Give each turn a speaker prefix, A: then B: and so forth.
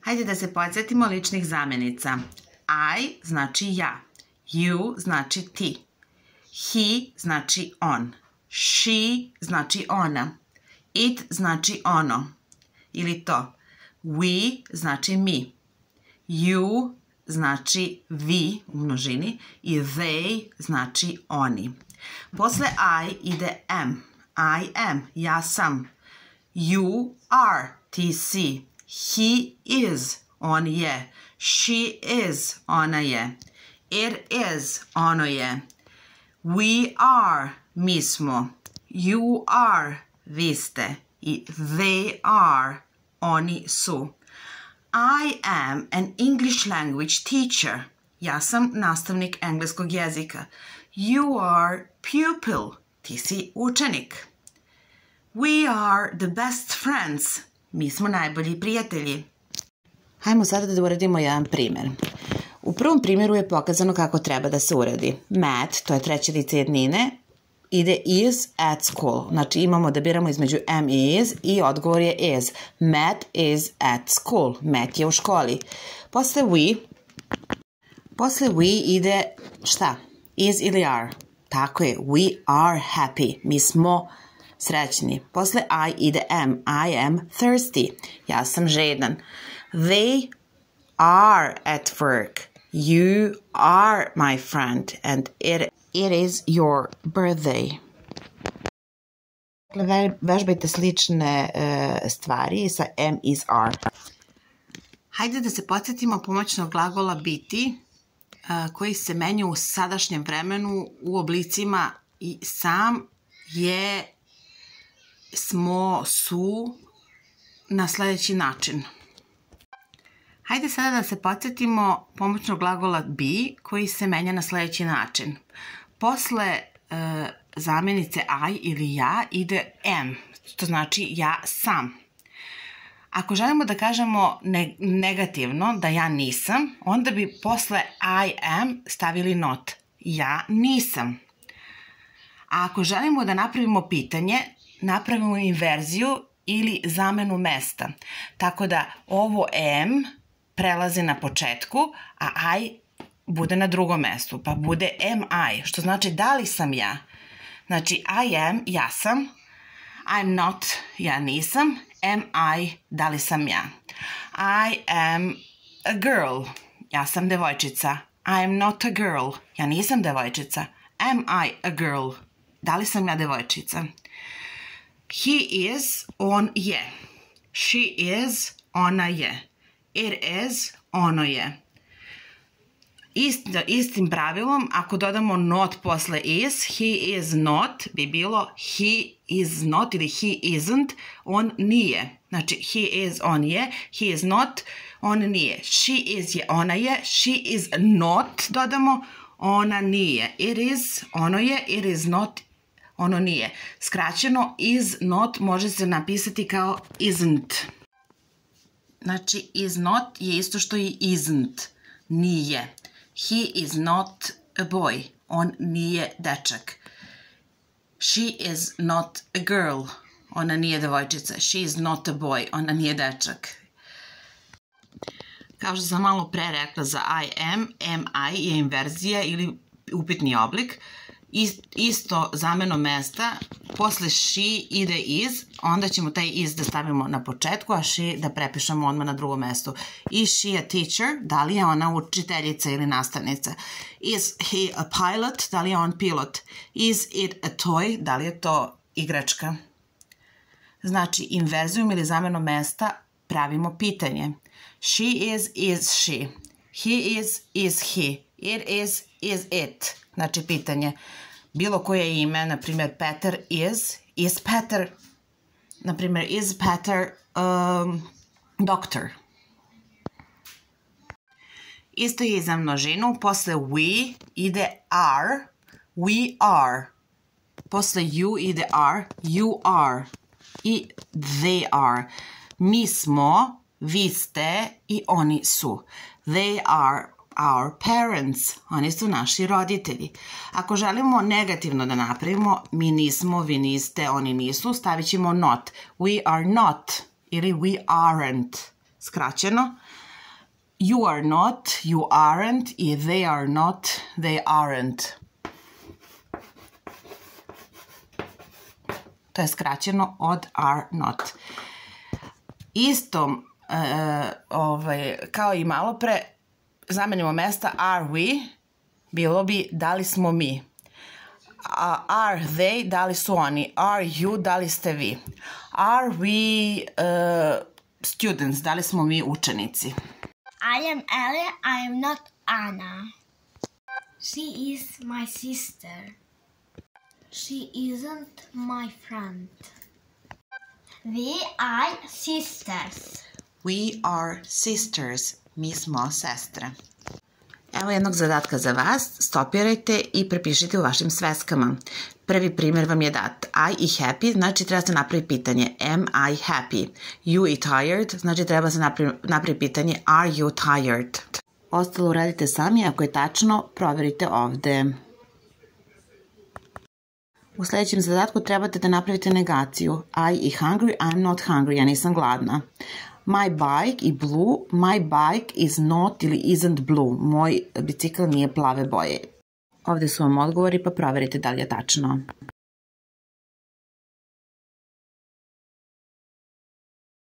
A: Hajde da se podsjetimo ličnih zamjenica. I znači ja. You znači ti. He znači on. She znači ona. It znači ono ili to. We znači mi. You znači vi u množini i they znači oni. Posle I ide am. I am, ja sam. You are, ti si. He is, on je. She is, ona je. It is, ono je. We are, mi smo. You are, vi ste. I they are, oni su. I am an English language teacher. Ja sam nastavnik engleskog jezika. You are pupil. Ti si učenik. We are the best friends. Mi smo najbolji prijatelji. Hajmo sada da uradimo jedan primjer. U prvom primjeru je pokazano kako treba da se uradi. Matt, to je treće lice jednine, ide is at school. Znači imamo da biramo između am i is i odgovor je is. Matt is at school. Matt je u školi. Posle we ide šta? Is ili are? Tako je. We are happy. Mi smo srećni. Posle I ide am. I am thirsty. Ja sam žedan. They are at work. You are my friend and it is your birthday. Vežbajte slične stvari sa am, is, are. Hajde da se podsjetimo pomoćnog glagola biti koji se menja u sadašnjem vremenu u oblicima i sam, je, smo, su na sljedeći način. Hajde sada da se podsjetimo pomoćnog glagola be koji se menja na sljedeći način. Posle zamjenice I ili ja ide am, to znači ja sam. Ako želimo da kažemo negativno, da ja nisam, onda bi posle I am stavili not. Ja nisam. A ako želimo da napravimo pitanje, napravimo inverziju ili zamenu mesta. Tako da ovo am prelazi na početku, a I bude na drugom mestu, pa bude am I, što znači da li sam ja. Znači I am, ja sam, I'm not, ja nisam, am I, da li sam ja. I am a girl, ja sam devojčica. I am not a girl, ja nisam devojčica. Am I a girl, da li sam ja devojčica. He is, on je. She is, ona je. It is, ono je. Istim pravilom, ako dodamo not posle is, he is not, bi bilo he is not ili he isn't, on nije. Znači, he is, on je, he is not, on nije. She is je, ona je, she is not, dodamo, ona nije. It is, ono je, it is not, ono nije. Skraćeno, is not može se napisati kao isn't. Znači, is not je isto što i isn't. Nije. He is not a boy. On nije dečak. She is not a girl. Ona nije devojčica. She is not a boy. Ona nije dečak. Kao što sam malo pre rekla za I am I je inverzija ili upitni oblik. Isto zameno mesta, posle she ide is, onda ćemo taj is da stavimo na početku, a she da prepišemo odmah na drugom mestu. Is she a teacher? Da li je ona učiteljica ili nastavnica? Is he a pilot? Da li je on pilot? Is it a toy? Da li je to igračka? Znači, inverzijom ili zameno mesta pravimo pitanje. She is she. He is he. It is it. Znači, pitanje. Bilo koje ime, na primjer, Peter is Peter, na primjer, is Peter doctor. Isto je i za množinu, posle we ide are, we are. Posle you ide are, you are. I they are. Mi smo, vi ste i oni su. They are our parents. Oni su naši roditelji. Ako želimo negativno da napravimo, mi nismo, vi niste, oni nisu, stavit ćemo not. We are not ili we aren't. skraćeno. You are not, you aren't i they are not, they aren't. To je skraćeno od are not. Istom kao i malo pre, zamenimo mesta are we, bilo bi da li smo mi. Are they, da li su oni. Are you, da li ste vi. Are we students, da li smo mi učenici.
B: I am Ellie, I am not Anna. She is my sister. She isn't my friend. We are sisters.
A: We are sisters. Mi smo sestre. Evo jednog zadatka za vas. Stopirajte i prepišite u vašim sveskama. Prvi primjer vam je dat. I i happy, znači treba se napravi pitanje am I happy. You i tired, znači treba se napravi pitanje are you tired. Ostalo uradite sami, ako je tačno, proverite ovde. U sledećem zadatku trebate da napravite negaciju. I i hungry, I'm not hungry, ja nisam gladna. My bike i blue, my bike is not ili isn't blue. Moj bicikl nije plave boje. Ovde su vam odgovori, pa proverite da li je tačno.